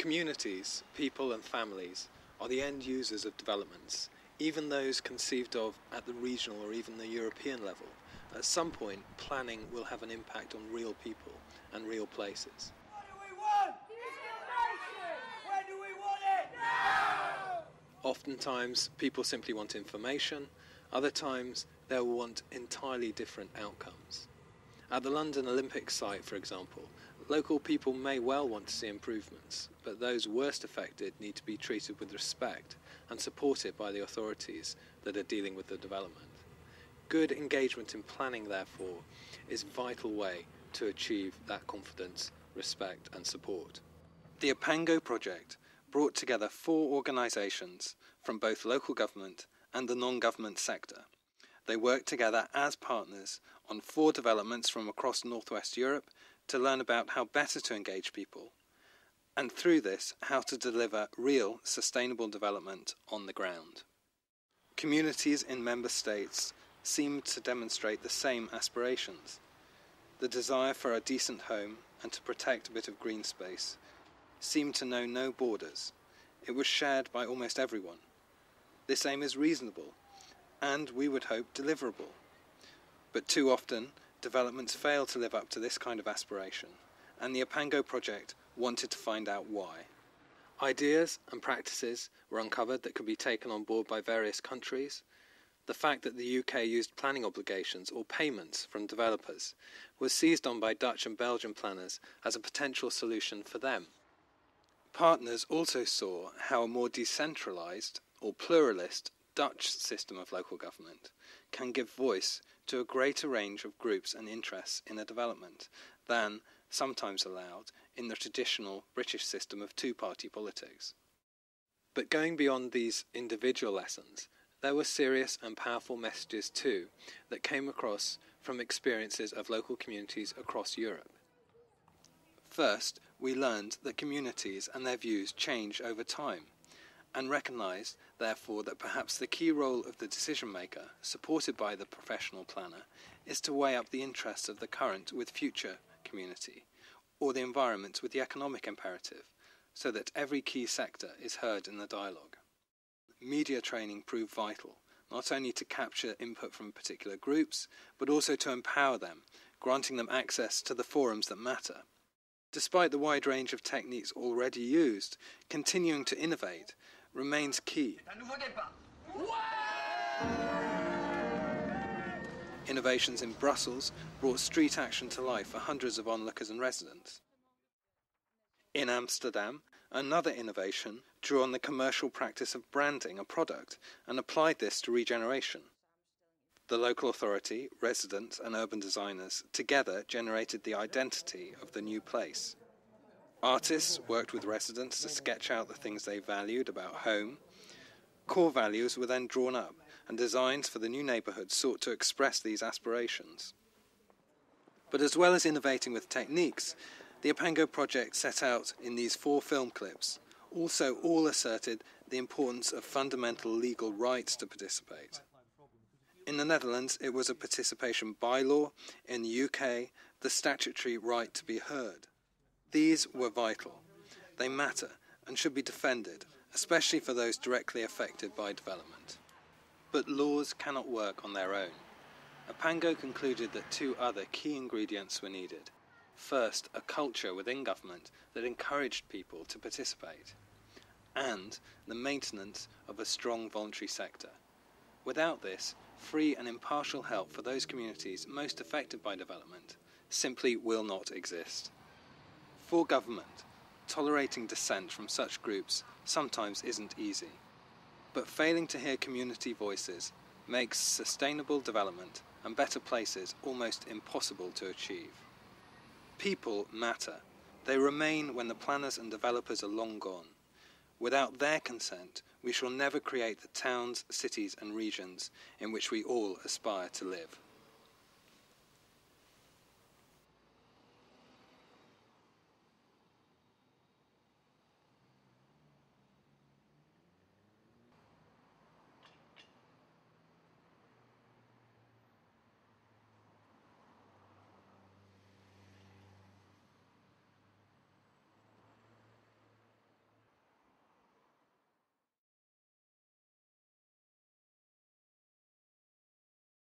Communities, people and families are the end users of developments, even those conceived of at the regional or even the European level. At some point, planning will have an impact on real people and real places. What do we want? Information! When do we want it? Now! Oftentimes, people simply want information. Other times, they'll want entirely different outcomes. At the London Olympic site, for example, local people may well want to see improvements, but those worst affected need to be treated with respect and supported by the authorities that are dealing with the development. Good engagement in planning, therefore, is a vital way to achieve that confidence, respect and support. The APaNGO project brought together 4 organisations from both local government and the non-government sector. They worked together as partners on 4 developments from across Northwest Europe to learn about how better to engage people, and through this, how to deliver real sustainable development on the ground. Communities in member states seem to demonstrate the same aspirations. The desire for a decent home and to protect a bit of green space seemed to know no borders. It was shared by almost everyone. This aim is reasonable, and we would hope deliverable. But too often, developments fail to live up to this kind of aspiration, and the APaNGO project wanted to find out why. Ideas and practices were uncovered that could be taken on board by various countries. The fact that the UK used planning obligations or payments from developers was seized on by Dutch and Belgian planners as a potential solution for them. Partners also saw how a more decentralised or pluralist Dutch system of local government can give voice to a greater range of groups and interests in a development than sometimes allowed in the traditional British system of 2-party politics. But going beyond these individual lessons, there were serious and powerful messages too that came across from experiences of local communities across Europe. First, we learned that communities and their views change over time, and recognised, therefore, that perhaps the key role of the decision-maker, supported by the professional planner, is to weigh up the interests of the current with future community, or the environment with the economic imperative, so that every key sector is heard in the dialogue. Media training proved vital, not only to capture input from particular groups, but also to empower them, granting them access to the forums that matter. Despite the wide range of techniques already used, continuing to innovate remains key. Innovations in Brussels brought street action to life for hundreds of onlookers and residents. In Amsterdam, another innovation drew on the commercial practice of branding a product and applied this to regeneration. The local authority, residents and urban designers together generated the identity of the new place. Artists worked with residents to sketch out the things they valued about home. Core values were then drawn up, and designs for the new neighbourhood sought to express these aspirations. But as well as innovating with techniques, the APaNGO project set out in these 4 film clips also all asserted the importance of fundamental legal rights to participate. In the Netherlands, it was a participation bylaw. In the UK, the statutory right to be heard. These were vital. They matter and should be defended, especially for those directly affected by development. But laws cannot work on their own. APaNGO concluded that 2 other key ingredients were needed. First, a culture within government that encouraged people to participate, and the maintenance of a strong voluntary sector. Without this, free and impartial help for those communities most affected by development simply will not exist. For government, tolerating dissent from such groups sometimes isn't easy, but failing to hear community voices makes sustainable development and better places almost impossible to achieve. People matter. They remain when the planners and developers are long gone. Without their consent, we shall never create the towns, cities and regions in which we all aspire to live.